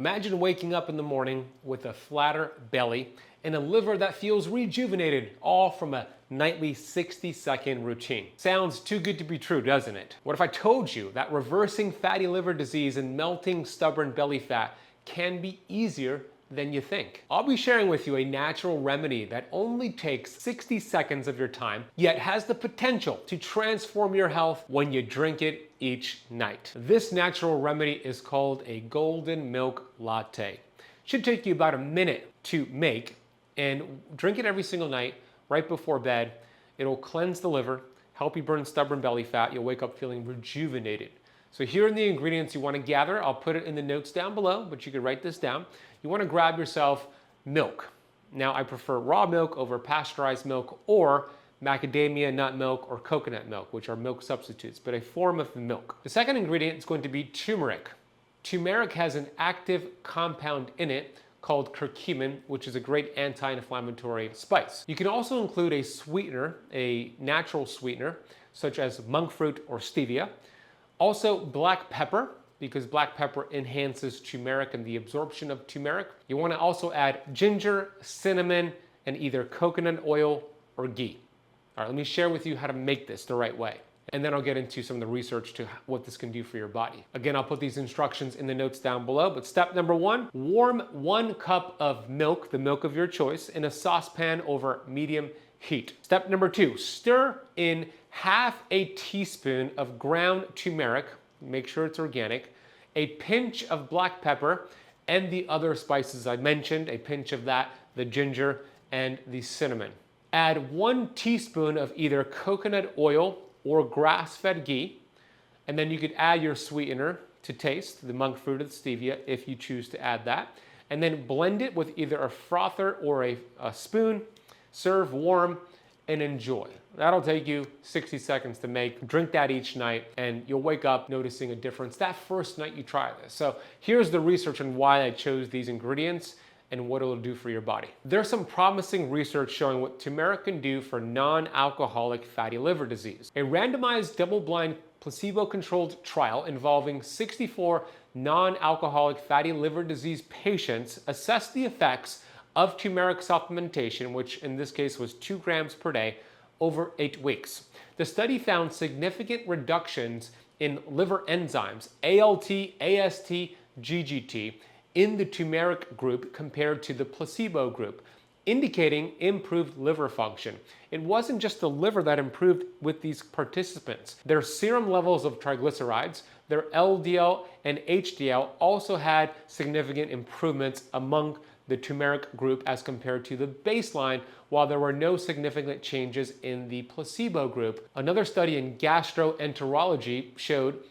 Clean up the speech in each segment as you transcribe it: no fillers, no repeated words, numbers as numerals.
Imagine waking up in the morning with a flatter belly and a liver that feels rejuvenated, all from a nightly 60-second routine. Sounds too good to be true, doesn't it? What if I told you that reversing fatty liver disease and melting stubborn belly fat can be easier than you think? I'll be sharing with you a natural remedy that only takes 60 seconds of your time, yet has the potential to transform your health when you drink it each night. This natural remedy is called a golden milk latte. Should take you about a minute to make, and drink it every single night right before bed. It'll cleanse the liver, help you burn stubborn belly fat. You'll wake up feeling rejuvenated. So here are the ingredients you want to gather. I'll put it in the notes down below, but you can write this down. You want to grab yourself milk. Now, I prefer raw milk over pasteurized milk or macadamia nut milk or coconut milk, which are milk substitutes, but a form of milk. The second ingredient is going to be turmeric. Turmeric has an active compound in it called curcumin, which is a great anti-inflammatory spice. You can also include a sweetener, a natural sweetener, such as monk fruit or stevia. Also black pepper, because black pepper enhances turmeric and the absorption of turmeric. You want to also add ginger, cinnamon, and either coconut oil or ghee. All right, let me share with you how to make this the right way. And then I'll get into some of the research to what this can do for your body. Again, I'll put these instructions in the notes down below, but step number one, warm 1 cup of milk, the milk of your choice, in a saucepan over medium heat. Step number two, stir in half a teaspoon of ground turmeric, make sure it's organic, a pinch of black pepper, and the other spices I mentioned, a pinch of that, the ginger, and the cinnamon. Add 1 teaspoon of either coconut oil or grass-fed ghee, and then you could add your sweetener to taste, the monk fruit or the stevia, if you choose to add that, and then blend it with either a frother or a spoon. Serve warm and enjoy. That'll take you 60 seconds to make. Drink that each night and you'll wake up noticing a difference that first night you try this. So here's the research on why I chose these ingredients and what it'll do for your body. There's some promising research showing what turmeric can do for non-alcoholic fatty liver disease. A randomized double-blind placebo-controlled trial involving 64 non-alcoholic fatty liver disease patients assessed the effects of turmeric supplementation, which in this case was 2 grams per day, over 8 weeks. The study found significant reductions in liver enzymes, ALT, AST, GGT, in the turmeric group compared to the placebo group, indicating improved liver function. It wasn't just the liver that improved with these participants. Their serum levels of triglycerides, their LDL and HDL also had significant improvements among the turmeric group as compared to the baseline, while there were no significant changes in the placebo group. Another study in gastroenterology showed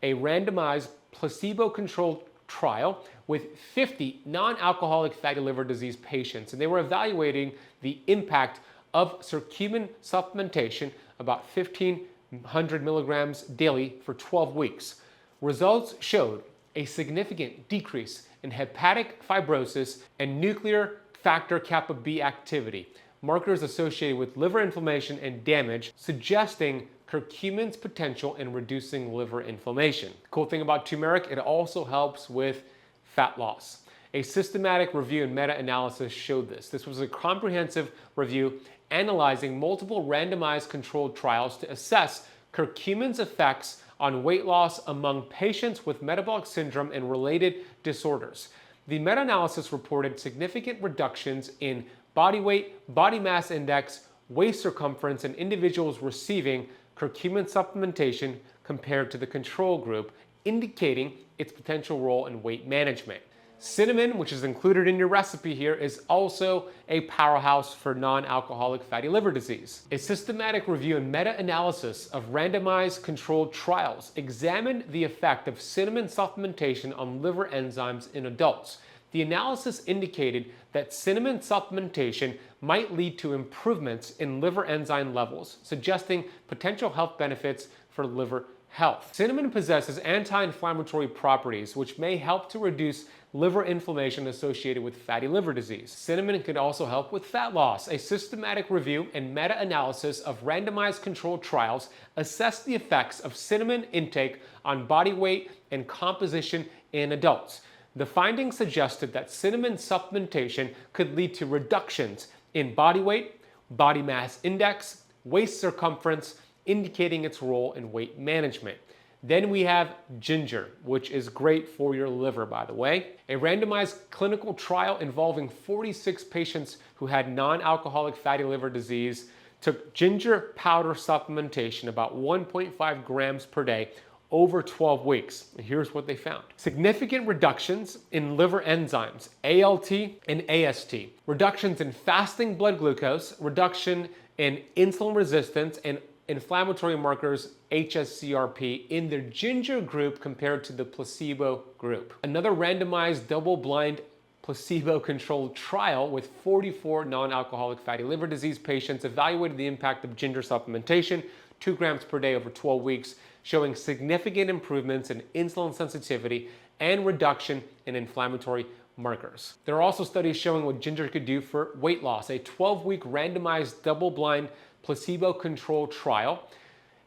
a randomized placebo-controlled trial with 50 non-alcoholic fatty liver disease patients, and they were evaluating the impact of curcumin supplementation, about 1,500 milligrams daily for 12 weeks. Results showed a significant decrease in hepatic fibrosis and nuclear factor kappa B activity, markers associated with liver inflammation and damage, suggesting curcumin's potential in reducing liver inflammation. The cool thing about turmeric, it also helps with fat loss. A systematic review and meta-analysis showed this. This was a comprehensive review analyzing multiple randomized controlled trials to assess curcumin's effects on weight loss among patients with metabolic syndrome and related disorders. The meta-analysis reported significant reductions in body weight, body mass index, waist circumference in individuals receiving curcumin supplementation compared to the control group, indicating its potential role in weight management. Cinnamon, which is included in your recipe here, is also a powerhouse for non-alcoholic fatty liver disease. A systematic review and meta-analysis of randomized controlled trials examined the effect of cinnamon supplementation on liver enzymes in adults. The analysis indicated that cinnamon supplementation might lead to improvements in liver enzyme levels, suggesting potential health benefits for liver health. Cinnamon possesses anti-inflammatory properties which may help to reduce liver inflammation associated with fatty liver disease. Cinnamon can also help with fat loss. A systematic review and meta-analysis of randomized controlled trials assessed the effects of cinnamon intake on body weight and composition in adults. The findings suggested that cinnamon supplementation could lead to reductions in body weight, body mass index, waist circumference, indicating its role in weight management. Then we have ginger, which is great for your liver, by the way. A randomized clinical trial involving 46 patients who had non-alcoholic fatty liver disease took ginger powder supplementation, about 1.5 grams per day, over 12 weeks. And here's what they found. Significant reductions in liver enzymes, ALT and AST, reductions in fasting blood glucose, reduction in insulin resistance, and inflammatory markers hsCRP in the ginger group compared to the placebo group. Another randomized double-blind placebo-controlled trial with 44 non-alcoholic fatty liver disease patients evaluated the impact of ginger supplementation, 2 grams per day over 12 weeks, showing significant improvements in insulin sensitivity and reduction in inflammatory markers. There are also studies showing what ginger could do for weight loss. A 12-week randomized double-blind placebo-controlled trial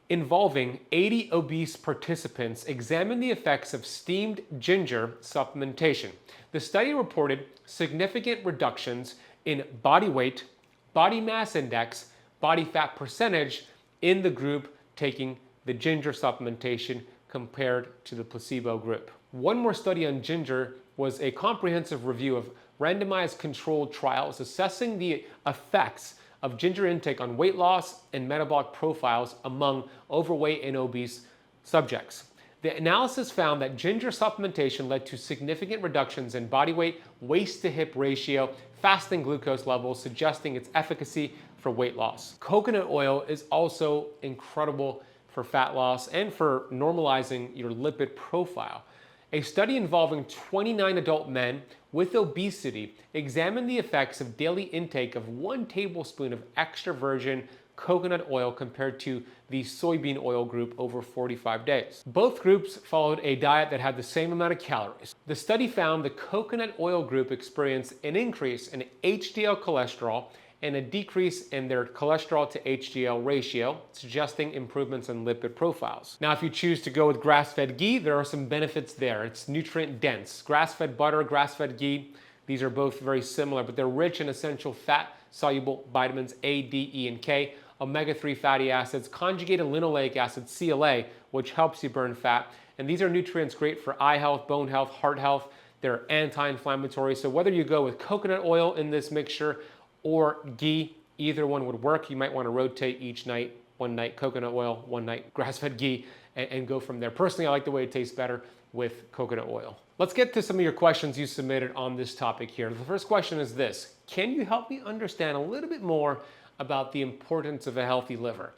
involving 80 obese participants examined the effects of steamed ginger supplementation. The study reported significant reductions in body weight, body mass index, body fat percentage in the group taking the ginger supplementation compared to the placebo group. One more study on ginger was a comprehensive review of randomized controlled trials assessing the effects of ginger intake on weight loss and metabolic profiles among overweight and obese subjects. The analysis found that ginger supplementation led to significant reductions in body weight, waist to hip ratio, fasting glucose levels, suggesting its efficacy for weight loss. Coconut oil is also incredible for fat loss and for normalizing your lipid profile. A study involving 29 adult men with obesity examined the effects of daily intake of 1 tablespoon of extra virgin coconut oil compared to the soybean oil group over 45 days. Both groups followed a diet that had the same amount of calories. The study found the coconut oil group experienced an increase in HDL cholesterol and a decrease in their cholesterol to HDL ratio, suggesting improvements in lipid profiles. Now, if you choose to go with grass-fed ghee, there are some benefits there. It's nutrient dense. Grass-fed butter, grass-fed ghee, these are both very similar, but they're rich in essential fat-soluble vitamins A, D, E, and K, omega-3 fatty acids, conjugated linoleic acid, CLA, which helps you burn fat. And these are nutrients great for eye health, bone health, heart health. They're anti-inflammatory. So whether you go with coconut oil in this mixture or ghee, either one would work. You might want to rotate each night, one night coconut oil, one night grass-fed ghee, and go from there. Personally, I like the way it tastes better with coconut oil. Let's get to some of your questions you submitted on this topic here. The first question is this: can you help me understand a little bit more about the importance of a healthy liver?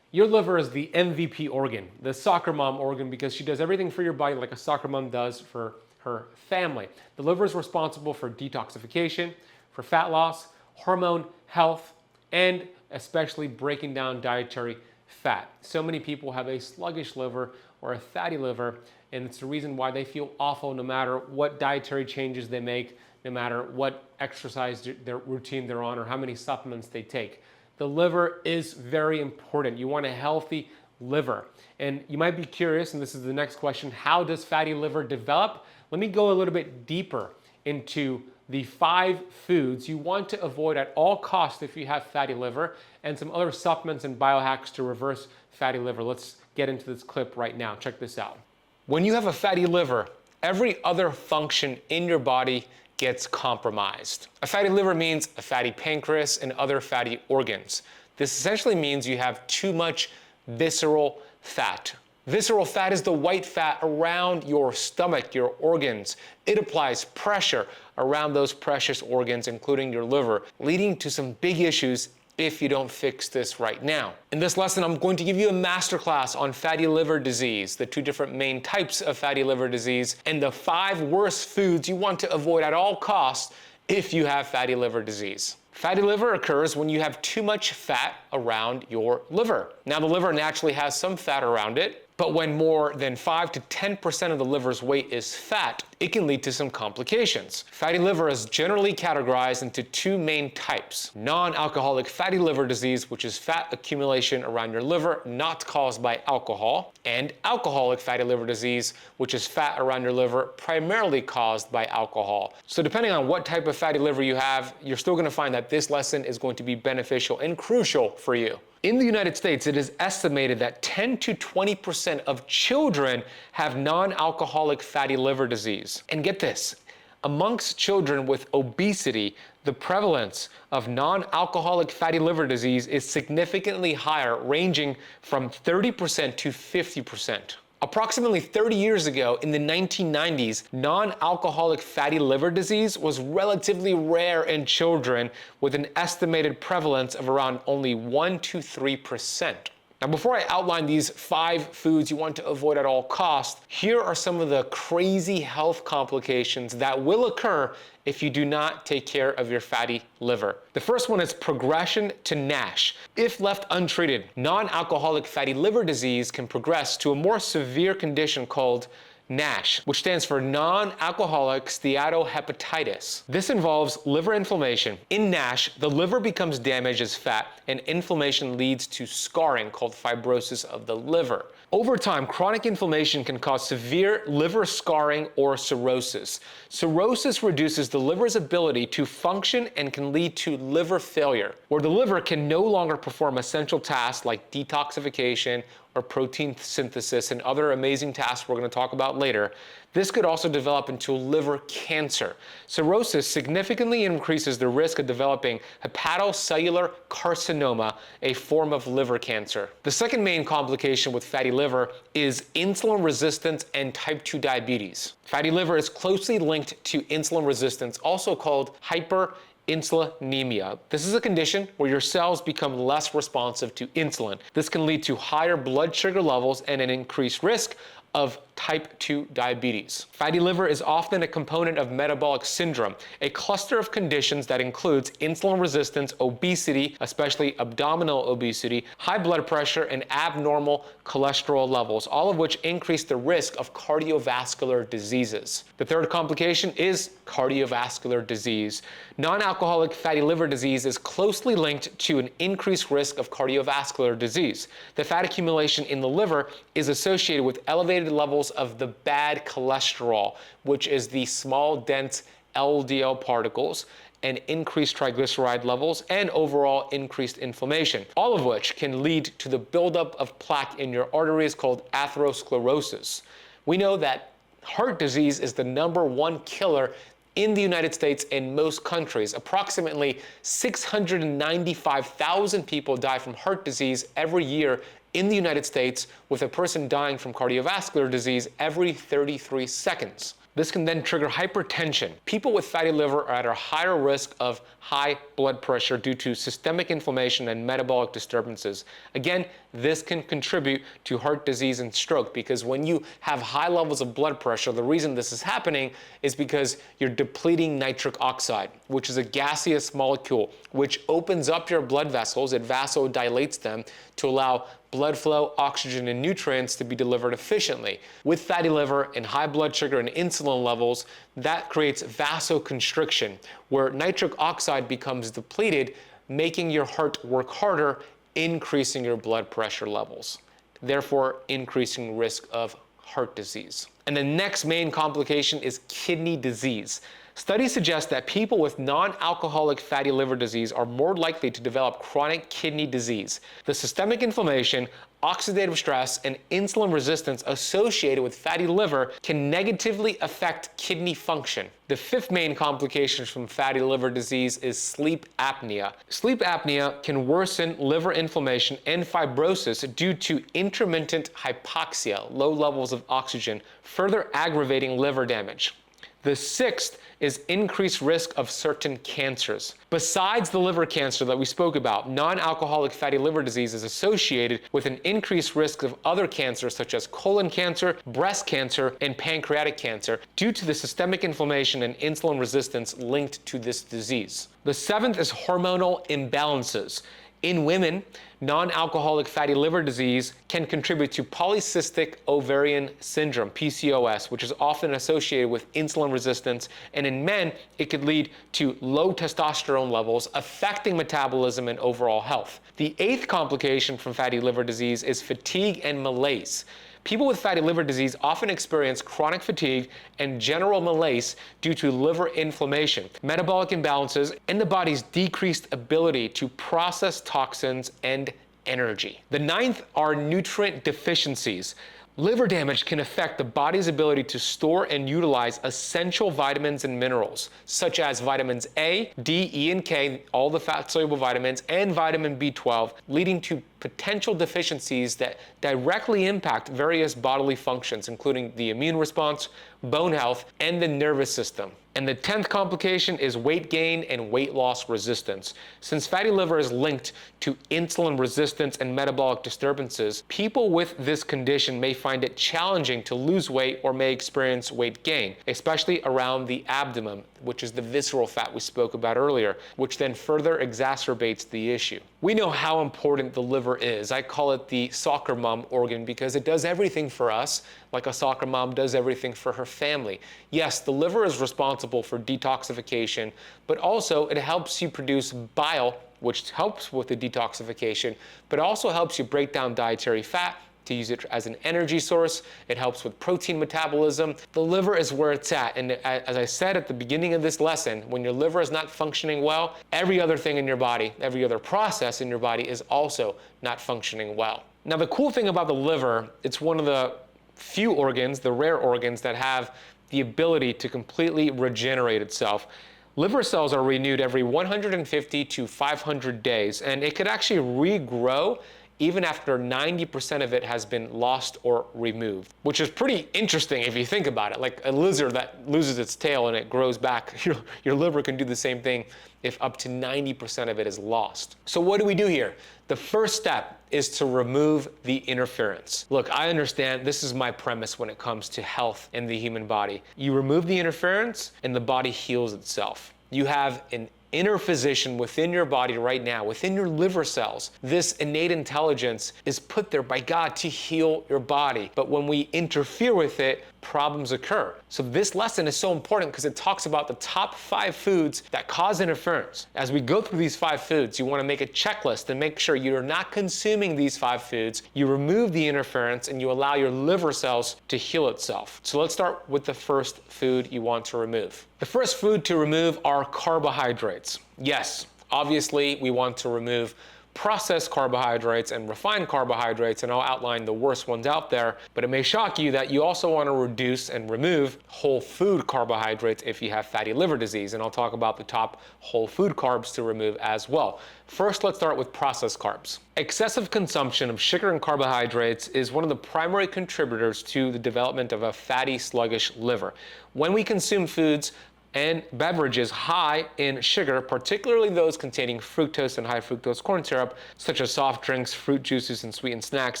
Your liver is the MVP organ, the soccer mom organ, because she does everything for your body like a soccer mom does for her family. The liver is responsible for detoxification, for fat loss, hormone health, and especially breaking down dietary fat. So many people have a sluggish liver or a fatty liver, and it's the reason why they feel awful no matter what dietary changes they make, no matter what exercise their routine they're on, or how many supplements they take. The liver is very important. You want a healthy liver. And you might be curious, and this is the next question, how does fatty liver develop? Let me go a little bit deeper into the 5 foods you want to avoid at all costs if you have fatty liver, and some other supplements and biohacks to reverse fatty liver. Let's get into this clip right now. Check this out. When you have a fatty liver, every other function in your body gets compromised. A fatty liver means a fatty pancreas and other fatty organs. This essentially means you have too much visceral fat. Visceral fat is the white fat around your stomach, your organs. It applies pressure around those precious organs, including your liver, leading to some big issues if you don't fix this right now. In this lesson, I'm going to give you a masterclass on fatty liver disease, the 2 different main types of fatty liver disease, and the 5 worst foods you want to avoid at all costs if you have fatty liver disease. Fatty liver occurs when you have too much fat around your liver. Now, the liver naturally has some fat around it, But when more than 5 to 10% of the liver's weight is fat, it can lead to some complications. Fatty liver is generally categorized into two main types: non-alcoholic fatty liver disease, which is fat accumulation around your liver not caused by alcohol, and alcoholic fatty liver disease, which is fat around your liver primarily caused by alcohol. So depending on what type of fatty liver you have, you're still going to find that this lesson is going to be beneficial and crucial for you. In the United States, it is estimated that 10 to 20% of children have non-alcoholic fatty liver disease. And get this, amongst children with obesity, the prevalence of non-alcoholic fatty liver disease is significantly higher, ranging from 30% to 50%. Approximately 30 years ago, in the 1990s, non-alcoholic fatty liver disease was relatively rare in children, with an estimated prevalence of around only 1 to 3%. Now, before I outline these 5 foods you want to avoid at all costs, here are some of the crazy health complications that will occur if you do not take care of your fatty liver. The first one is progression to NASH. If left untreated, non-alcoholic fatty liver disease can progress to a more severe condition called NASH, which stands for non-alcoholic steatohepatitis. This involves liver inflammation. In NASH, the liver becomes damaged as fat, and inflammation leads to scarring called fibrosis of the liver. Over time, chronic inflammation can cause severe liver scarring or cirrhosis. Cirrhosis reduces the liver's ability to function and can lead to liver failure, where the liver can no longer perform essential tasks like detoxification or protein synthesis and other amazing tasks we're going to talk about later. This could also develop into liver cancer. Cirrhosis significantly increases the risk of developing hepatocellular carcinoma, a form of liver cancer. The second main complication with fatty liver is insulin resistance and type 2 diabetes. Fatty liver is closely linked to insulin resistance, also called hyperinsulinemia. This is a condition where your cells become less responsive to insulin. This can lead to higher blood sugar levels and an increased risk of type 2 diabetes. Fatty liver is often a component of metabolic syndrome, a cluster of conditions that includes insulin resistance, obesity, especially abdominal obesity, high blood pressure, and abnormal cholesterol levels, all of which increase the risk of cardiovascular diseases. The third complication is cardiovascular disease. Non-alcoholic fatty liver disease is closely linked to an increased risk of cardiovascular disease. The fat accumulation in the liver is associated with elevated levels of the bad cholesterol, which is the small, dense LDL particles, and increased triglyceride levels, and overall increased inflammation, all of which can lead to the buildup of plaque in your arteries called atherosclerosis. We know that heart disease is the #1 killer in the United States and most countries. Approximately 695,000 people die from heart disease every year in the United States, with a person dying from cardiovascular disease every 33 seconds. This can then trigger hypertension. People with fatty liver are at a higher risk of high blood pressure due to systemic inflammation and metabolic disturbances. Again, this can contribute to heart disease and stroke, because when you have high levels of blood pressure, the reason this is happening is because you're depleting nitric oxide, which is a gaseous molecule which opens up your blood vessels. It vasodilates them to allow blood flow, oxygen, and nutrients to be delivered efficiently. With fatty liver and high blood sugar and insulin levels, that creates vasoconstriction, where nitric oxide becomes depleted, making your heart work harder, increasing your blood pressure levels, therefore increasing risk of heart disease. And the next main complication is kidney disease. Studies suggest that people with non-alcoholic fatty liver disease are more likely to develop chronic kidney disease. The systemic inflammation, oxidative stress, and insulin resistance associated with fatty liver can negatively affect kidney function. The fifth main complication from fatty liver disease is sleep apnea. Sleep apnea can worsen liver inflammation and fibrosis due to intermittent hypoxia, low levels of oxygen, further aggravating liver damage. The sixth is increased risk of certain cancers. Besides the liver cancer that we spoke about, non-alcoholic fatty liver disease is associated with an increased risk of other cancers such as colon cancer, breast cancer, and pancreatic cancer due to the systemic inflammation and insulin resistance linked to this disease. The seventh is hormonal imbalances. In women, non-alcoholic fatty liver disease can contribute to polycystic ovarian syndrome, PCOS, which is often associated with insulin resistance. And in men, it could lead to low testosterone levels, affecting metabolism and overall health. The eighth complication from fatty liver disease is fatigue and malaise. People with fatty liver disease often experience chronic fatigue and general malaise due to liver inflammation, metabolic imbalances, and the body's decreased ability to process toxins and energy. The ninth are nutrient deficiencies. Liver damage can affect the body's ability to store and utilize essential vitamins and minerals, such as vitamins A, D, E, and K, all the fat-soluble vitamins, and vitamin B12, leading to potential deficiencies that directly impact various bodily functions, including the immune response, bone health, and the nervous system. And the 10th complication is weight gain and weight loss resistance. Since fatty liver is linked to insulin resistance and metabolic disturbances, people with this condition may find it challenging to lose weight or may experience weight gain, especially around the abdomen, which is the visceral fat we spoke about earlier, which then further exacerbates the issue. We know how important the liver is. I call it the soccer mom organ because it does everything for us, like a soccer mom does everything for her family. Yes, the liver is responsible for detoxification, but also it helps you produce bile, which helps with the detoxification, but also helps you break down dietary fat to use it as an energy source. It helps with protein metabolism. The liver is where it's at. And as I said at the beginning of this lesson, when your liver is not functioning well, every other thing in your body, every other process in your body is also not functioning well. Now, the cool thing about the liver, it's one of the few organs, the rare organs, that have the ability to completely regenerate itself. Liver cells are renewed every 150 to 500 days, and it could actually regrow even after 90% of it has been lost or removed, which is pretty interesting if you think about it. Like a lizard that loses its tail and it grows back, your liver can do the same thing if up to 90% of it is lost. So what do we do here? The first step is to remove the interference. Look, I understand this is my premise when it comes to health in the human body. You remove the interference and the body heals itself. You have an inner physician within your body right now, within your liver cells. This innate intelligence is put there by God to heal your body. But when we interfere with it, problems occur. So this lesson is so important because it talks about the top 5 foods that cause interference. As we go through these 5 foods, you want to make a checklist and make sure you're not consuming these 5 foods. You remove the interference and you allow your liver cells to heal itself. So let's start with the first food you want to remove. The first food to remove are carbohydrates. Yes, obviously we want to remove processed carbohydrates and refined carbohydrates, and I'll outline the worst ones out there, but it may shock you that you also want to reduce and remove whole food carbohydrates if you have fatty liver disease, and I'll talk about the top whole food carbs to remove as well. First, let's start with processed carbs. Excessive consumption of sugar and carbohydrates is one of the primary contributors to the development of a fatty, sluggish liver. When we consume foods and beverages high in sugar, particularly those containing fructose and high fructose corn syrup, such as soft drinks, fruit juices, and sweetened snacks,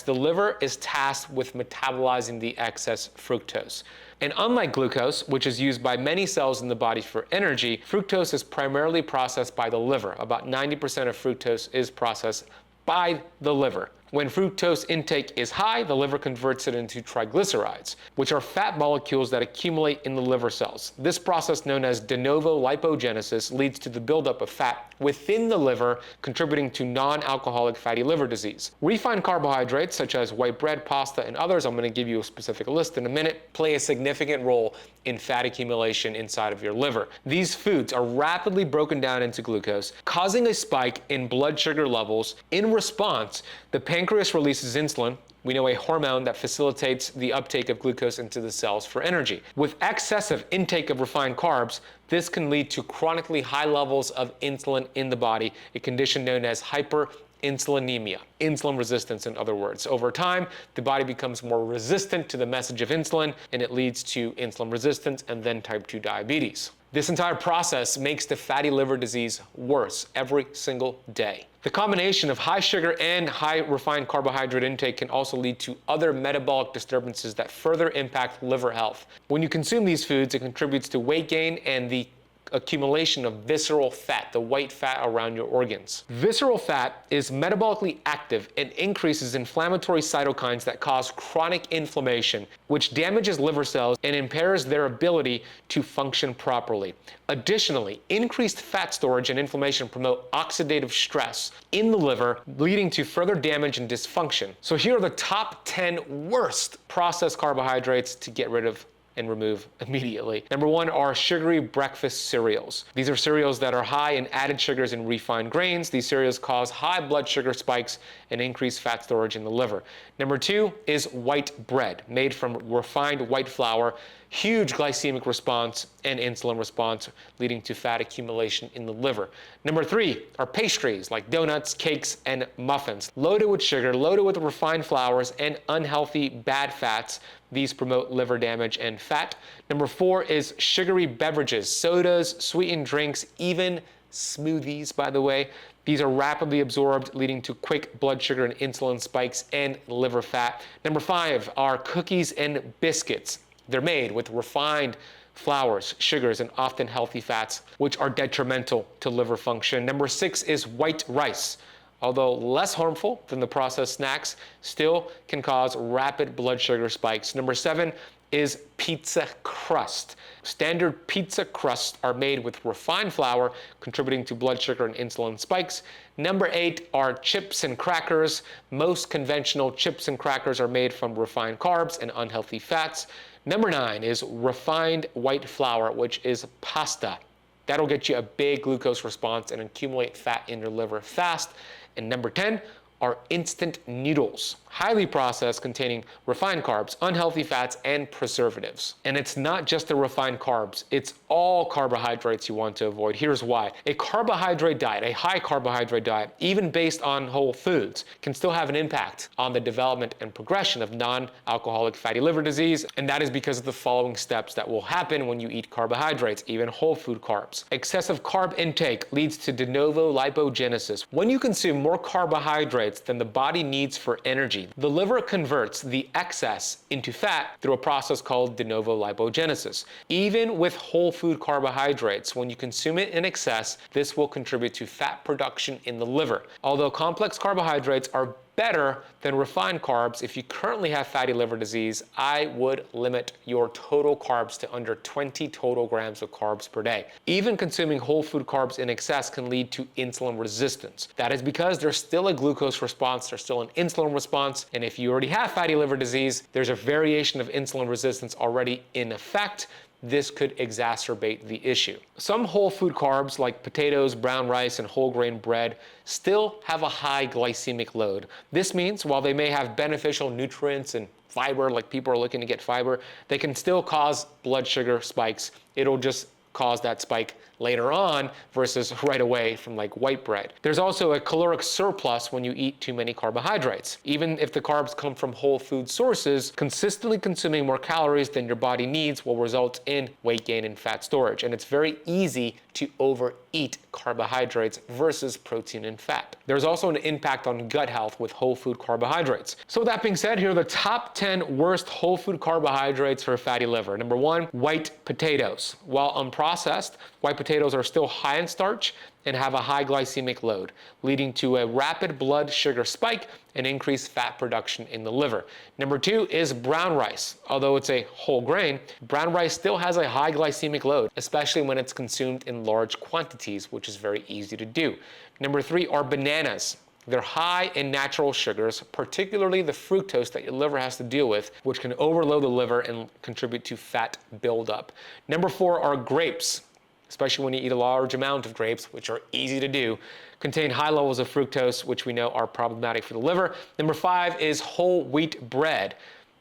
the liver is tasked with metabolizing the excess fructose. And unlike glucose, which is used by many cells in the body for energy, fructose is primarily processed by the liver. About 90% of fructose is processed by the liver. When fructose intake is high, the liver converts it into triglycerides, which are fat molecules that accumulate in the liver cells. This process, known as de novo lipogenesis, leads to the buildup of fat within the liver, contributing to non-alcoholic fatty liver disease. Refined carbohydrates, such as white bread, pasta, and others, I'm going to give you a specific list in a minute, play a significant role in fat accumulation inside of your liver. These foods are rapidly broken down into glucose, causing a spike in blood sugar levels. In response, the pancreas releases insulin. We know a hormone that facilitates the uptake of glucose into the cells for energy. With excessive intake of refined carbs, this can lead to chronically high levels of insulin in the body, a condition known as hyperinsulinemia, insulin resistance in other words. Over time, the body becomes more resistant to the message of insulin, and it leads to insulin resistance and then type 2 diabetes. This entire process makes the fatty liver disease worse every single day. The combination of high sugar and high refined carbohydrate intake can also lead to other metabolic disturbances that further impact liver health. When you consume these foods, it contributes to weight gain and the accumulation of visceral fat, the white fat around your organs. Visceral fat is metabolically active and increases inflammatory cytokines that cause chronic inflammation, which damages liver cells and impairs their ability to function properly. Additionally, increased fat storage and inflammation promote oxidative stress in the liver, leading to further damage and dysfunction. So here are the top 10 worst processed carbohydrates to get rid of and remove immediately. Number 1 are sugary breakfast cereals. These are cereals that are high in added sugars and refined grains. These cereals cause high blood sugar spikes and increase fat storage in the liver. Number 2 is white bread, made from refined white flour. Huge glycemic response and insulin response, leading to fat accumulation in the liver. Number 3 are pastries like donuts, cakes, and muffins, loaded with sugar, loaded with refined flours and unhealthy bad fats. These promote liver damage and fat. Number 4 is sugary beverages, sodas, sweetened drinks, even smoothies, by the way. These are rapidly absorbed, leading to quick blood sugar and insulin spikes and liver fat. Number 5 are cookies and biscuits. They're made with refined flours, sugars, and often healthy fats, which are detrimental to liver function. Number 6 is white rice. Although less harmful than the processed snacks, still can cause rapid blood sugar spikes. Number 7 is pizza crust. Standard pizza crusts are made with refined flour, contributing to blood sugar and insulin spikes. Number 8 are chips and crackers. Most conventional chips and crackers are made from refined carbs and unhealthy fats. Number 9 is refined white flour, which is pasta. That'll get you a big glucose response and accumulate fat in your liver fast. And number 10 are instant noodles, highly processed, containing refined carbs, unhealthy fats, and preservatives. And it's not just the refined carbs, it's all carbohydrates you want to avoid. Here's why. A carbohydrate diet, a high carbohydrate diet, even based on whole foods, can still have an impact on the development and progression of non-alcoholic fatty liver disease, and that is because of the following steps that will happen when you eat carbohydrates, even whole food carbs. Excessive carb intake leads to de novo lipogenesis. When you consume more carbohydrates than the body needs for energy, the liver converts the excess into fat through a process called de novo lipogenesis. Even with whole food carbohydrates, when you consume it in excess, this will contribute to fat production in the liver. Although complex carbohydrates are better than refined carbs, if you currently have fatty liver disease, I would limit your total carbs to under 20 total grams of carbs per day. Even consuming whole food carbs in excess can lead to insulin resistance. That is because there's still a glucose response, there's still an insulin response, and if you already have fatty liver disease, there's a variation of insulin resistance already in effect. This could exacerbate the issue. Some whole food carbs like potatoes, brown rice, and whole grain bread still have a high glycemic load. This means while they may have beneficial nutrients and fiber, like people are looking to get fiber, they can still cause blood sugar spikes. It'll just cause that spike later on versus right away from like white bread. There's also a caloric surplus when you eat too many carbohydrates. Even if the carbs come from whole food sources, consistently consuming more calories than your body needs will result in weight gain and fat storage. And it's very easy to overeat carbohydrates versus protein and fat. There's also an impact on gut health with whole food carbohydrates. So with that being said, here are the top 10 worst whole food carbohydrates for fatty liver. Number 1, white potatoes. While unprocessed, white potatoes are still high in starch and have a high glycemic load, leading to a rapid blood sugar spike and increased fat production in the liver. Number 2 is brown rice. Although it's a whole grain, brown rice still has a high glycemic load, especially when it's consumed in large quantities, which is very easy to do. Number 3 are bananas. They're high in natural sugars, particularly the fructose that your liver has to deal with, which can overload the liver and contribute to fat buildup. Number 4 are grapes, especially when you eat a large amount of grapes, which are easy to do, contain high levels of fructose, which we know are problematic for the liver. Number 5 is whole wheat bread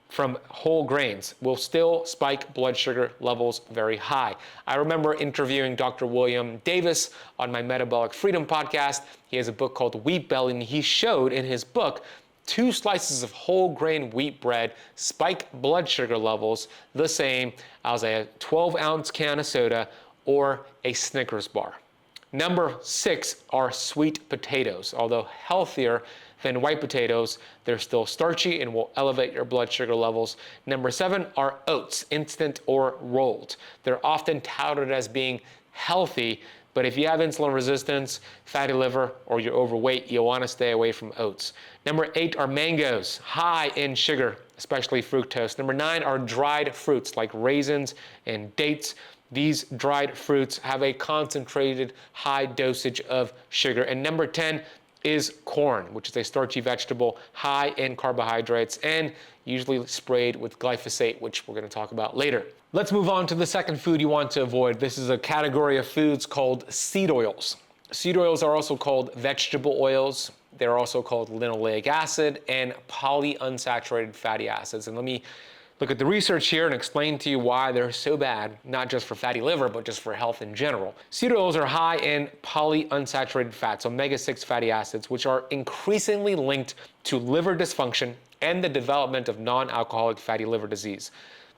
from whole grains will still spike blood sugar levels very high. I remember interviewing Dr. William Davis on my Metabolic Freedom podcast. He has a book called Wheat Belly, and he showed in his book 2 slices of whole grain wheat bread spike blood sugar levels the same as a 12-ounce can of soda or a Snickers bar. Number 6 are sweet potatoes. Although healthier than white potatoes, they're still starchy and will elevate your blood sugar levels. Number 7 are oats, instant or rolled. They're often touted as being healthy. But if you have insulin resistance, fatty liver, or you're overweight, you'll want to stay away from oats. Number 8 are mangoes, high in sugar, especially fructose. Number 9 are dried fruits like raisins and dates. These dried fruits have a concentrated high dosage of sugar. And number 10 is corn, which is a starchy vegetable, high in carbohydrates, and usually sprayed with glyphosate, which we're going to talk about later. Let's move on to the second food you want to avoid. This is a category of foods called seed oils. Seed oils are also called vegetable oils. They're also called linoleic acid and polyunsaturated fatty acids. And let me look at the research here and explain to you why they're so bad, not just for fatty liver, but just for health in general. Seed oils are high in polyunsaturated fats, omega-6 fatty acids, which are increasingly linked to liver dysfunction and the development of non-alcoholic fatty liver disease.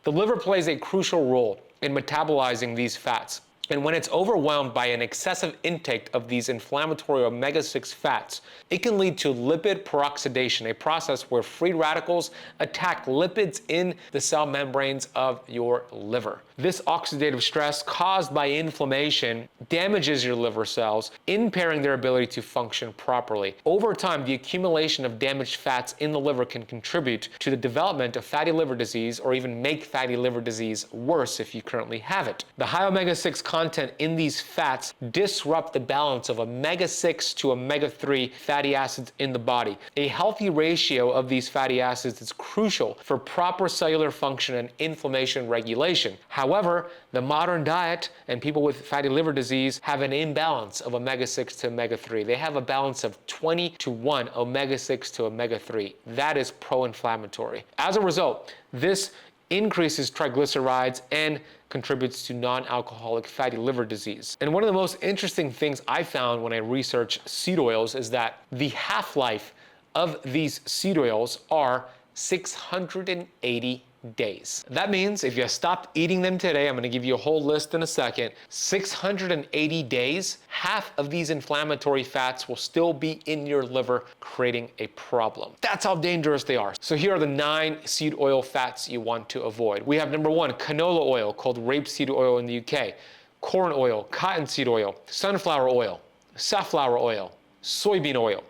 The liver plays a crucial role in metabolizing these fats. And when it's overwhelmed by an excessive intake of these inflammatory omega-6 fats, it can lead to lipid peroxidation, a process where free radicals attack lipids in the cell membranes of your liver. This oxidative stress caused by inflammation damages your liver cells, impairing their ability to function properly. Over time, the accumulation of damaged fats in the liver can contribute to the development of fatty liver disease, or even make fatty liver disease worse if you currently have it. The high omega-6 content in these fats disrupt the balance of omega-6 to omega-3 fatty acids in the body. A healthy ratio of these fatty acids is crucial for proper cellular function and inflammation regulation. However, the modern diet and people with fatty liver disease have an imbalance of omega-6 to omega-3. They have a balance of 20:1 omega-6 to omega-3. That is pro-inflammatory. As a result, this increases triglycerides and contributes to non-alcoholic fatty liver disease. And one of the most interesting things I found when I researched seed oils is that the half-life of these seed oils are 680 days. That means if you stopped eating them today, I'm going to give you a whole list in a second, 680 days, half of these inflammatory fats will still be in your liver, creating a problem. That's how dangerous they are. So here are the 9 seed oil fats you want to avoid. We have number 1, canola oil, called rapeseed oil in the UK, corn oil, cottonseed oil, sunflower oil, safflower oil, soybean oil,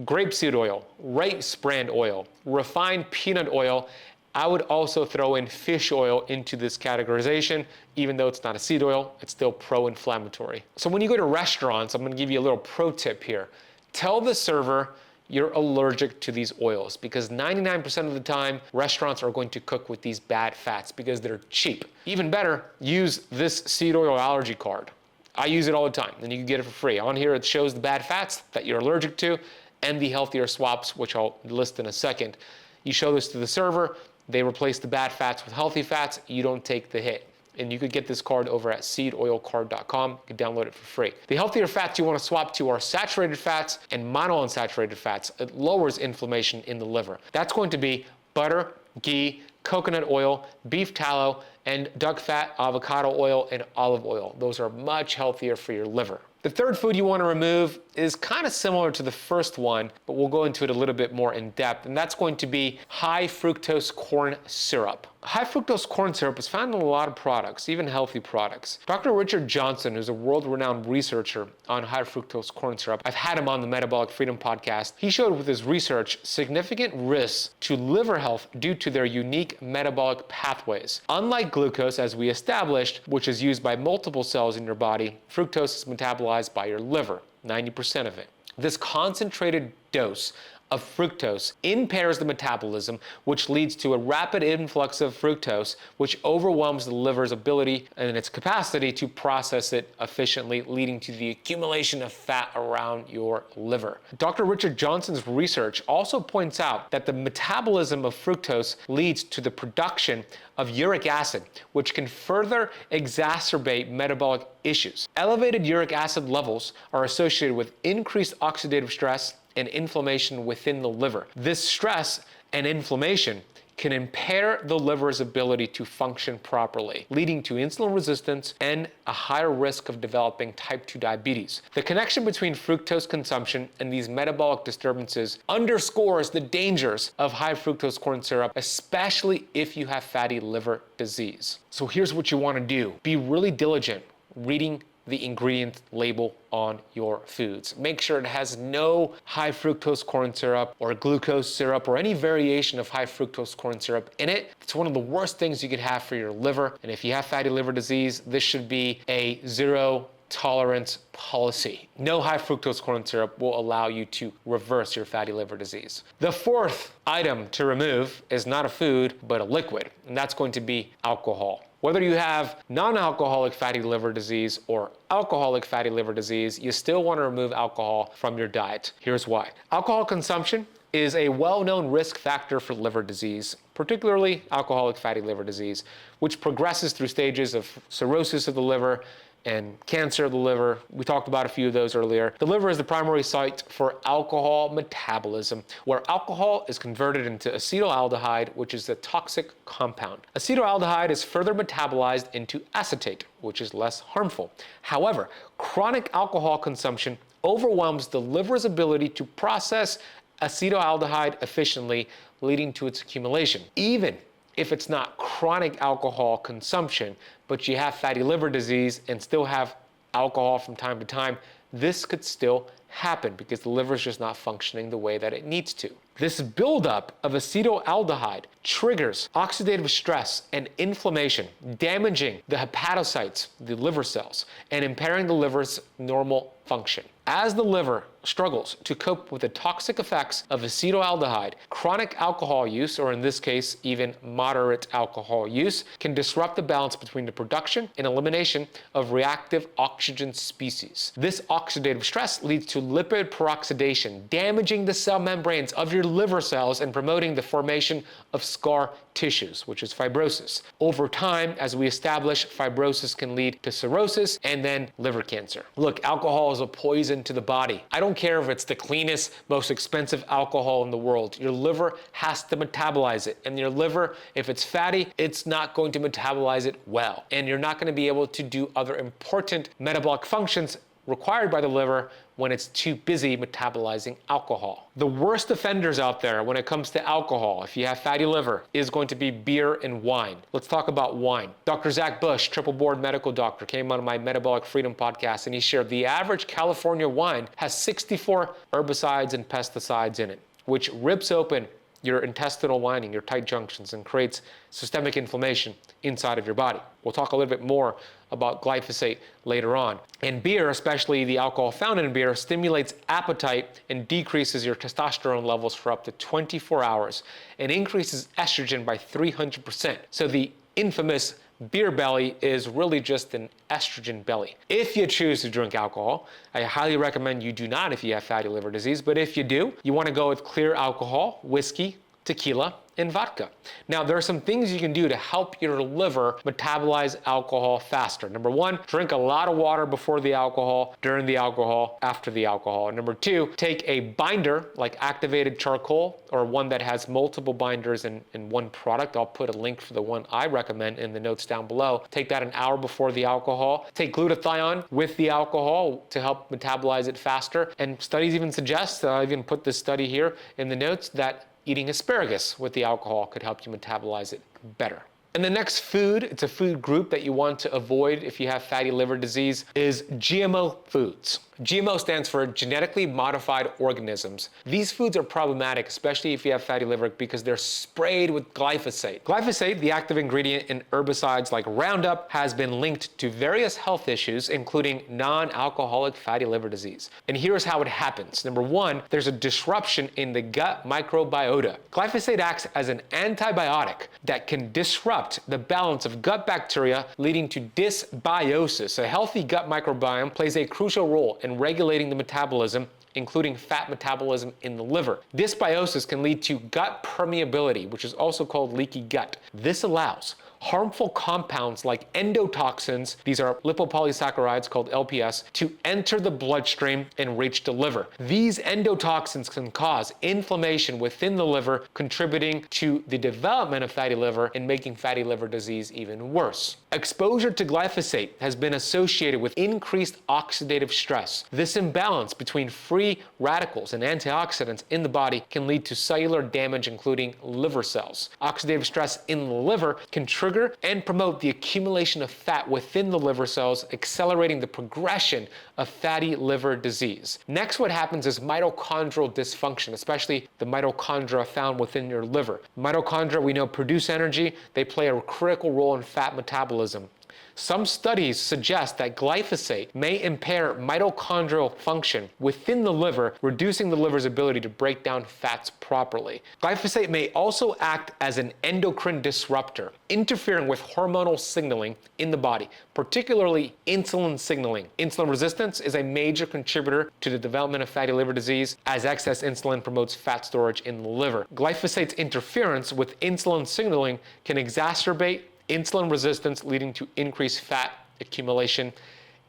grapeseed oil, rice bran oil, refined peanut oil. I would also throw in fish oil into this categorization. Even though it's not a seed oil, it's still pro-inflammatory. So when you go to restaurants, I'm going to give you a little pro tip here. Tell the server you're allergic to these oils, because 99% of the time, restaurants are going to cook with these bad fats because they're cheap. Even better, use this seed oil allergy card. I use it all the time, and you can get it for free. On here, it shows the bad fats that you're allergic to and the healthier swaps, which I'll list in a second. You show this to the server, they replace the bad fats with healthy fats, you don't take the hit. And you could get this card over at seedoilcard.com. You can download it for free. The healthier fats you want to swap to are saturated fats and monounsaturated fats. It lowers inflammation in the liver. That's going to be butter, ghee, coconut oil, beef tallow, and duck fat, avocado oil, and olive oil. Those are much healthier for your liver. The third food you want to remove is kind of similar to the first one, but we'll go into it a little bit more in depth, and that's going to be high fructose corn syrup. High fructose corn syrup is found in a lot of products, even healthy products. Dr. Richard Johnson, who's a world-renowned researcher on high fructose corn syrup, I've had him on the Metabolic Freedom podcast. He showed with his research significant risks to liver health due to their unique metabolic pathways. Unlike glucose, as we established, which is used by multiple cells in your body, fructose is metabolized by your liver, 90% of it. This concentrated dose of fructose impairs the metabolism, which leads to a rapid influx of fructose, which overwhelms the liver's ability and its capacity to process it efficiently, leading to the accumulation of fat around your liver. Dr. Richard Johnson's research also points out that the metabolism of fructose leads to the production of uric acid, which can further exacerbate metabolic issues. Elevated uric acid levels are associated with increased oxidative stress and inflammation within the liver. This stress and inflammation can impair the liver's ability to function properly, leading to insulin resistance and a higher risk of developing type 2 diabetes. The connection between fructose consumption and these metabolic disturbances underscores the dangers of high fructose corn syrup, especially if you have fatty liver disease. So here's what you want to do. Be really diligent reading the ingredient label on your foods. Make sure it has no high fructose corn syrup or glucose syrup or any variation of high fructose corn syrup in it. It's one of the worst things you could have for your liver. And if you have fatty liver disease, this should be a zero tolerance policy. No high fructose corn syrup will allow you to reverse your fatty liver disease. The fourth item to remove is not a food, but a liquid, and that's going to be alcohol. Whether you have non-alcoholic fatty liver disease or alcoholic fatty liver disease, you still want to remove alcohol from your diet. Here's why. Alcohol consumption is a well-known risk factor for liver disease, particularly alcoholic fatty liver disease, which progresses through stages of cirrhosis of the liver and cancer of the liver. We talked about a few of those earlier. The liver is the primary site for alcohol metabolism, where alcohol is converted into acetaldehyde, which is a toxic compound. Acetaldehyde is further metabolized into acetate, which is less harmful. However, chronic alcohol consumption overwhelms the liver's ability to process acetaldehyde efficiently, leading to its accumulation. Even if it's not chronic alcohol consumption, but you have fatty liver disease and still have alcohol from time to time, this could still happen because the liver is just not functioning the way that it needs to. This buildup of acetaldehyde triggers oxidative stress and inflammation, damaging the hepatocytes, the liver cells, and impairing the liver's normal function. As the liver struggles to cope with the toxic effects of acetaldehyde, chronic alcohol use, or in this case, even moderate alcohol use, can disrupt the balance between the production and elimination of reactive oxygen species. This oxidative stress leads to lipid peroxidation, damaging the cell membranes of your liver cells and promoting the formation of scar tissues, which is fibrosis. Over time, as we establish, fibrosis can lead to cirrhosis and then liver cancer. Look, alcohol is a poison to the body. I don't care if it's the cleanest, most expensive alcohol in the world. Your liver has to metabolize it. And your liver, if it's fatty, it's not going to metabolize it well. And you're not going to be able to do other important metabolic functions required by the liver when it's too busy metabolizing alcohol. The worst offenders out there when it comes to alcohol, if you have fatty liver, is going to be beer and wine. Let's talk about wine. Dr. Zach Bush, triple board medical doctor, came on my Metabolic Freedom podcast and he shared the average California wine has 64 herbicides and pesticides in it, which rips open your intestinal lining, your tight junctions, and creates systemic inflammation inside of your body. We'll talk a little bit more about glyphosate later on. And beer, especially the alcohol found in beer, stimulates appetite and decreases your testosterone levels for up to 24 hours and increases estrogen by 300%. So the infamous beer belly is really just an estrogen belly. If you choose to drink alcohol, I highly recommend you do not if you have fatty liver disease, but if you do, you want to go with clear alcohol, whiskey, tequila, and vodka. Now, there are some things you can do to help your liver metabolize alcohol faster. Number one, drink a lot of water before the alcohol, during the alcohol, after the alcohol. And number two, take a binder like activated charcoal or one that has multiple binders in one product. I'll put a link for the one I recommend in the notes down below. Take that an hour before the alcohol. Take glutathione with the alcohol to help metabolize it faster. And studies even suggest, I even put this study here in the notes, that eating asparagus with the alcohol could help you metabolize it better. And the next food, it's a food group that you want to avoid if you have fatty liver disease, is GMO foods. GMO stands for genetically modified organisms. These foods are problematic, especially if you have fatty liver, because they're sprayed with glyphosate. Glyphosate, the active ingredient in herbicides like Roundup, has been linked to various health issues, including non-alcoholic fatty liver disease. And here's how it happens. Number one, there's a disruption in the gut microbiota. Glyphosate acts as an antibiotic that can disrupt the balance of gut bacteria, leading to dysbiosis. A healthy gut microbiome plays a crucial role in regulating the metabolism, including fat metabolism in the liver. Dysbiosis can lead to gut permeability, which is also called leaky gut. This allows harmful compounds like endotoxins, these are lipopolysaccharides called LPS, to enter the bloodstream and reach the liver. These endotoxins can cause inflammation within the liver, contributing to the development of fatty liver and making fatty liver disease even worse. Exposure to glyphosate has been associated with increased oxidative stress. This imbalance between free radicals and antioxidants in the body can lead to cellular damage, including liver cells. Oxidative stress in the liver can trigger sugar and promote the accumulation of fat within the liver cells, accelerating the progression of fatty liver disease. Next, what happens is mitochondrial dysfunction, especially the mitochondria found within your liver. Mitochondria, we know, produce energy. They play a critical role in fat metabolism. Some studies suggest that glyphosate may impair mitochondrial function within the liver, reducing the liver's ability to break down fats properly. Glyphosate may also act as an endocrine disruptor, interfering with hormonal signaling in the body, particularly insulin signaling. Insulin resistance is a major contributor to the development of fatty liver disease, as excess insulin promotes fat storage in the liver. Glyphosate's interference with insulin signaling can exacerbate insulin resistance, leading to increased fat accumulation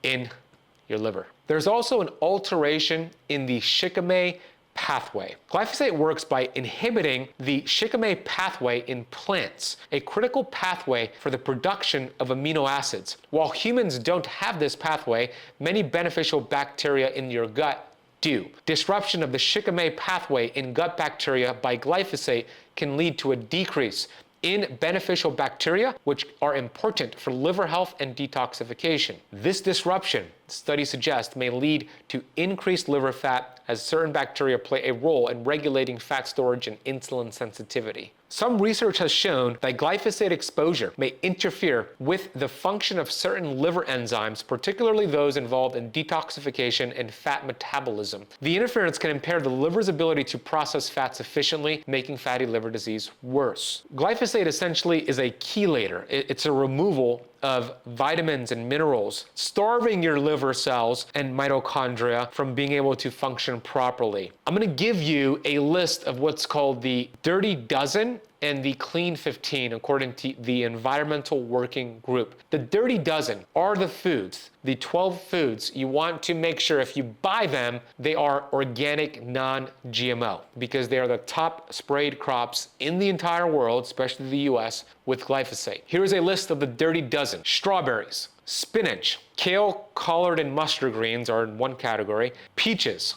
in your liver. There's also an alteration in the 𝙎𝙬𝘽 pathway. Glyphosate works by inhibiting the 𝙎𝙬𝘽 pathway in plants, a critical pathway for the production of amino acids. While humans don't have this pathway, many beneficial bacteria in your gut do. Disruption of the 𝙎𝙬𝘽 pathway in gut bacteria by glyphosate can lead to a decrease in beneficial bacteria, which are important for liver health and detoxification. This disruption, studies suggest, may lead to increased liver fat, as certain bacteria play a role in regulating fat storage and insulin sensitivity. Some research has shown that glyphosate exposure may interfere with the function of certain liver enzymes, particularly those involved in detoxification and fat metabolism. The interference can impair the liver's ability to process fats efficiently, making fatty liver disease worse. Glyphosate essentially is a chelator. It's a removal of vitamins and minerals, starving your liver cells and mitochondria from being able to function properly. I'm going to give you a list of what's called the Dirty Dozen and the Clean 15, according to the Environmental Working Group. The Dirty Dozen are the foods, the 12 foods you want to make sure if you buy them, they are organic, non-GMO, because they are the top sprayed crops in the entire world, especially the US, with glyphosate. Here's a list of the Dirty Dozen. Strawberries, spinach, kale, collard, and mustard greens are in one category, peaches,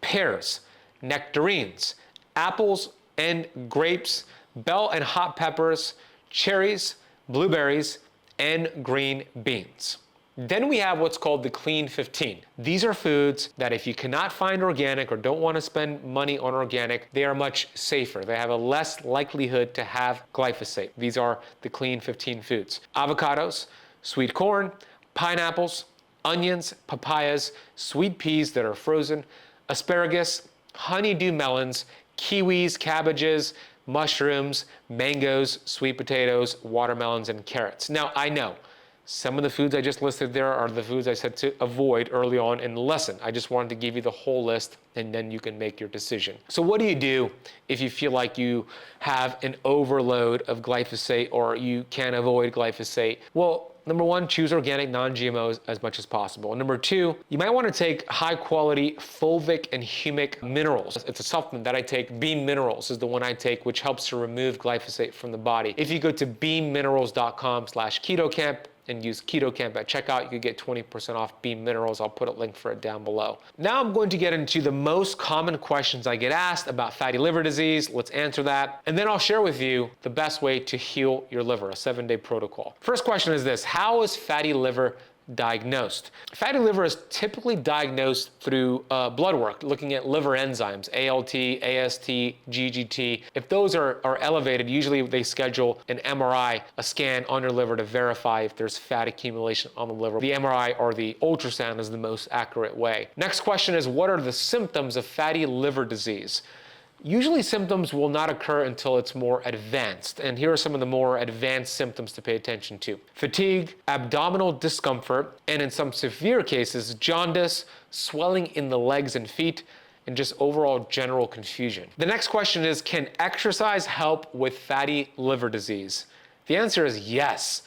pears, nectarines, apples and grapes, bell and hot peppers, cherries, blueberries, and green beans. Then we have what's called the Clean 15. These are foods that if you cannot find organic or don't want to spend money on organic, they are much safer. They have a less likelihood to have glyphosate. These are the Clean 15 foods. Avocados, sweet corn, pineapples, onions, papayas, sweet peas that are frozen, asparagus, honeydew melons, kiwis, cabbages, mushrooms, mangoes, sweet potatoes, watermelons, and carrots. Now, I know some of the foods I just listed there are the foods I said to avoid early on in the lesson. I just wanted to give you the whole list, and then you can make your decision. So what do you do if you feel like you have an overload of glyphosate or you can't avoid glyphosate? Well, number one, choose organic, non-GMOs as much as possible. And number two, you might want to take high quality fulvic and humic minerals. It's a supplement that I take. Beam Minerals is the one I take, which helps to remove glyphosate from the body. If you go to beamminerals.com/ketocamp and use KetoCamp at checkout, you can get 20% off Beam Minerals. I'll put a link for it down below. Now I'm going to get into the most common questions I get asked about fatty liver disease. Let's answer that. And then I'll share with you the best way to heal your liver, a 7-day protocol. First question is this: how is fatty liver diagnosed? Fatty liver is typically diagnosed through blood work, looking at liver enzymes, ALT, AST, GGT. If those are elevated, usually they schedule an MRI, a scan on your liver to verify if there's fat accumulation on the liver. The MRI or the ultrasound is the most accurate way. Next question is, what are the symptoms of fatty liver disease? Usually symptoms will not occur until it's more advanced, and here are some of the more advanced symptoms to pay attention to. Fatigue, abdominal discomfort, and in some severe cases, jaundice, swelling in the legs and feet, and just overall general confusion. The next question is, can exercise help with fatty liver disease? The answer is yes.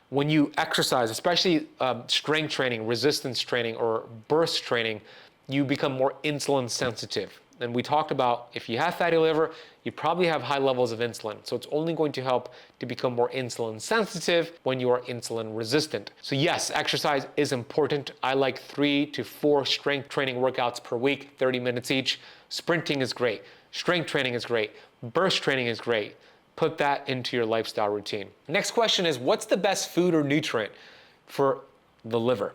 When you exercise, especially strength training, resistance training, or burst training, you become more insulin sensitive. And we talked about if you have fatty liver, you probably have high levels of insulin. So it's only going to help to become more insulin sensitive when you are insulin resistant. So yes, exercise is important. I like 3 to 4 strength training workouts per week, 30 minutes each. Sprinting is great. Strength training is great. Burst training is great. put that into your lifestyle routine. Next question is, what's the best food or nutrient for the liver?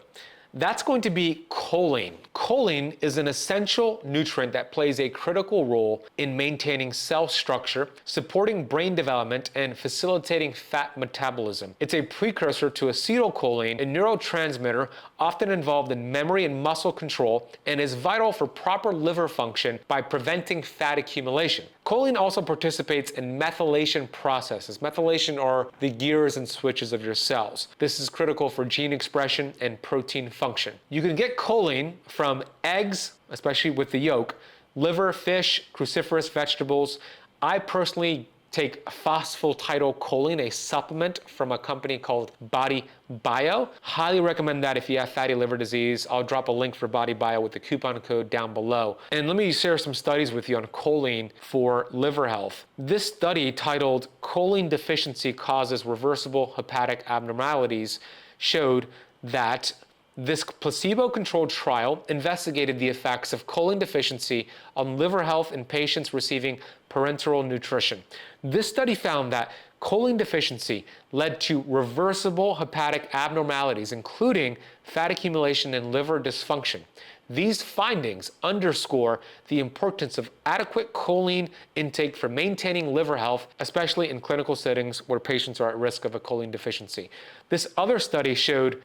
That's going to be choline. Choline is an essential nutrient that plays a critical role in maintaining cell structure, supporting brain development, and facilitating fat metabolism. It's a precursor to acetylcholine, a neurotransmitter often involved in memory and muscle control, and is vital for proper liver function by preventing fat accumulation. Choline also participates in methylation processes. Methylation are the gears and switches of your cells. This is critical for gene expression and protein function. You can get choline from eggs, especially with the yolk, liver, fish, cruciferous vegetables. I personally take phosphatidylcholine, a supplement from a company called 𝙈𝙊𝙍𝙍𝙏. Highly recommend that if you have fatty liver disease. I'll drop a link for 𝙈𝙍𝙍 with the coupon code down below. And let me share some studies with you on choline for liver health. This study, titled "Choline Deficiency Causes Reversible Hepatic Abnormalities," showed that this placebo-controlled trial investigated the effects of choline deficiency on liver health in patients receiving parenteral nutrition. This study found that choline deficiency led to reversible hepatic abnormalities, including fat accumulation and liver dysfunction. These findings underscore the importance of adequate choline intake for maintaining liver health, especially in clinical settings where patients are at risk of a choline deficiency. This other study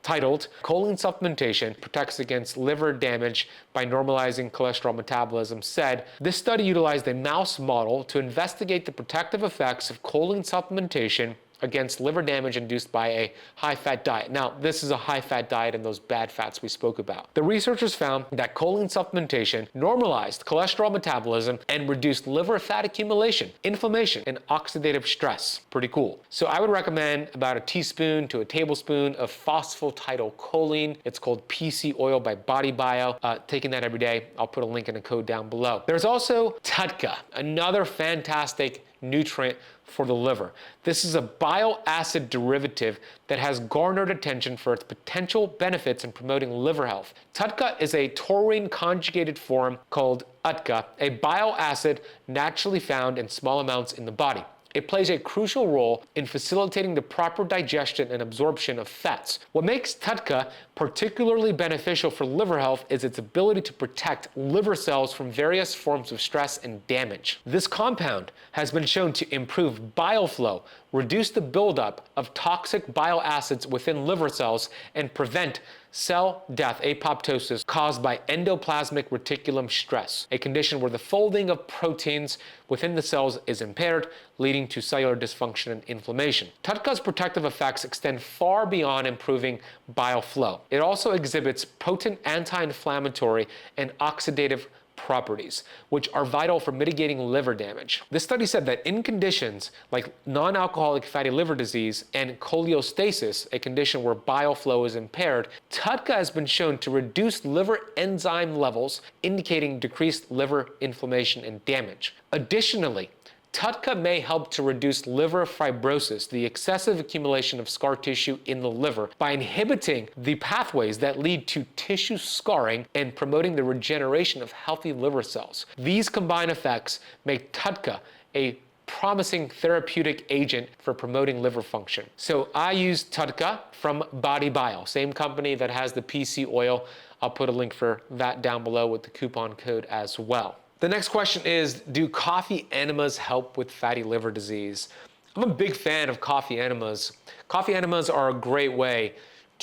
titled "Choline Supplementation Protects Against Liver Damage by Normalizing Cholesterol Metabolism," said this study utilized a mouse model to investigate the protective effects of choline supplementation against liver damage induced by a high-fat diet. Now, this is a high-fat diet and those bad fats we spoke about. The researchers found that choline supplementation normalized cholesterol metabolism and reduced liver fat accumulation, inflammation, and oxidative stress. Pretty cool. So I would recommend about a teaspoon to a tablespoon of phosphatidylcholine. It's called PC oil by 𝙈𝙍𝙍𝙍. Taking that every day. I'll put a link and a code down below. There's also 𝙃𝑀, another fantastic nutrient for the liver. This is a bile acid derivative that has garnered attention for its potential benefits in promoting liver health. 𝙃𝑀 is a taurine conjugated form called 𝙃𝑀, a bile acid naturally found in small amounts in the body. It plays a crucial role in facilitating the proper digestion and absorption of fats. What makes 𝙃𝑀 particularly beneficial for liver health is its ability to protect liver cells from various forms of stress and damage. This compound has been shown to improve bile flow, reduce the buildup of toxic bile acids within liver cells, and prevent cell death, apoptosis, caused by endoplasmic reticulum stress, a condition where the folding of proteins within the cells is impaired, leading to cellular dysfunction and inflammation. 𝙃𝑀's protective effects extend far beyond improving bile flow. It also exhibits potent anti-inflammatory and oxidative properties, which are vital for mitigating liver damage. This study said that in conditions like non-alcoholic fatty liver disease and cholestasis, a condition where bile flow is impaired, 𝙃𝑀 has been shown to reduce liver enzyme levels, indicating decreased liver inflammation and damage. Additionally, 𝙃𝑀 may help to reduce liver fibrosis, the excessive accumulation of scar tissue in the liver, by inhibiting the pathways that lead to tissue scarring and promoting the regeneration of healthy liver cells. These combined effects make 𝙃𝑀 a promising therapeutic agent for promoting liver function. So I use 𝙃𝑀 from 𝙈𝙍𝙍𝙍, same company that has the PC oil. I'll put a link for that down below with the coupon code as well. The next question is, do coffee enemas help with fatty liver disease? I'm a big fan of coffee enemas. Coffee enemas are a great way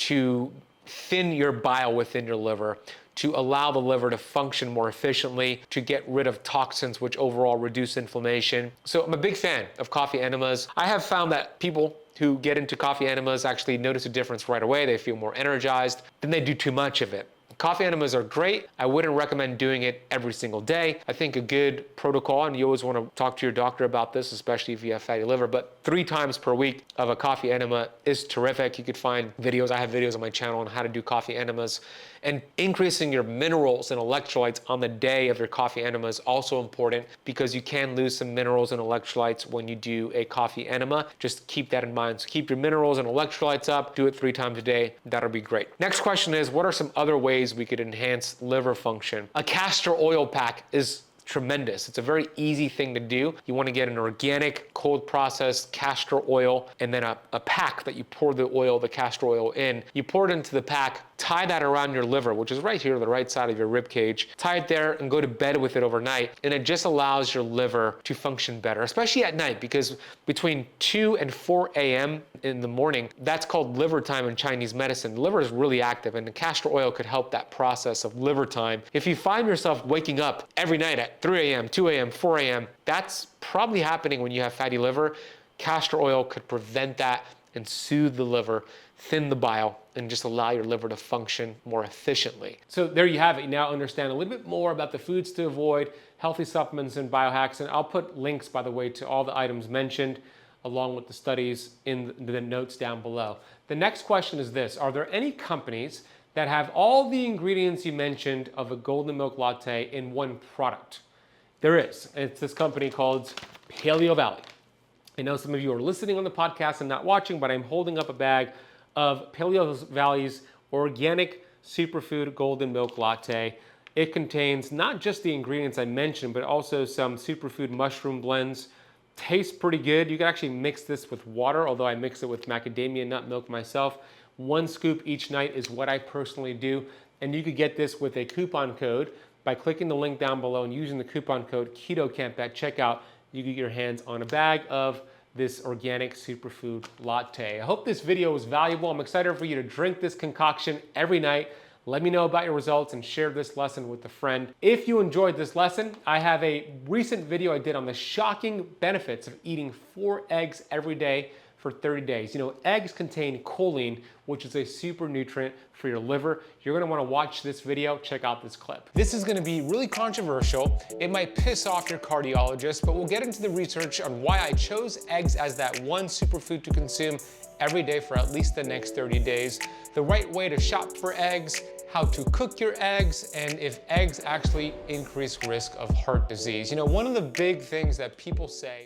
to thin your bile within your liver, to allow the liver to function more efficiently, to get rid of toxins, which overall reduce inflammation. So I'm a big fan of coffee enemas. I have found that people who get into coffee enemas actually notice a difference right away. They feel more energized than they do too much of it. Coffee enemas are great. I wouldn't recommend doing it every single day. I think a good protocol, and you always want to talk to your doctor about this, especially if you have fatty liver, but 3 times per week of a coffee enema is terrific. You could find videos. I have videos on my channel on how to do coffee enemas. And increasing your minerals and electrolytes on the day of your coffee enema is also important, because you can lose some minerals and electrolytes when you do a coffee enema. Just keep that in mind. So keep your minerals and electrolytes up. Do it 3 times a day. That'll be great. Next question is, what are some other ways we could enhance liver function? A castor oil pack is tremendous. It's a very easy thing to do. You want to get an organic, cold processed castor oil, and then a pack that you pour the oil, the castor oil in. You pour it into the pack, tie that around your liver, which is right here, the right side of your rib cage. Tie it there and go to bed with it overnight. And it just allows your liver to function better, especially at night, because between 2 and 4 a.m. in the morning, that's called liver time in Chinese medicine. The liver is really active, and the castor oil could help that process of liver time. If you find yourself waking up every night at 3 a.m., 2 a.m., 4 a.m., that's probably happening when you have fatty liver. Castor oil could prevent that and soothe the liver, thin the bile, and just allow your liver to function more efficiently. So there you have it. You now understand a little bit more about the foods to avoid, healthy supplements and biohacks. And I'll put links, by the way, to all the items mentioned along with the studies in the notes down below. The next question is this: are there any companies that have all the ingredients you mentioned of a golden milk latte in one product? There is. It's this company called Paleo Valley. I know some of you are listening on the podcast and not watching, but I'm holding up a bag of Paleo Valley's organic superfood golden milk latte. It contains not just the ingredients I mentioned, but also some superfood mushroom blends. Tastes pretty good. You can actually mix this with water, although I mix it with macadamia nut milk myself. 1 scoop each night is what I personally do. And you could get this with a coupon code by clicking the link down below and using the coupon code KETOCAMP at checkout. You get your hands on a bag of this organic superfood latte. I hope this video was valuable. I'm excited for you to drink this concoction every night. Let me know about your results and share this lesson with a friend. If you enjoyed this lesson, I have a recent video I did on the shocking benefits of eating 4 eggs every day for 30 days. You know, eggs contain choline, which is a super nutrient for your liver. You're gonna wanna watch this video, check out this clip. This is gonna be really controversial. It might piss off your cardiologist, but we'll get into the research on why I chose eggs as that one superfood to consume every day for at least the next 30 days, the right way to shop for eggs, how to cook your eggs, and if eggs actually increase risk of heart disease. You know, one of the big things that people say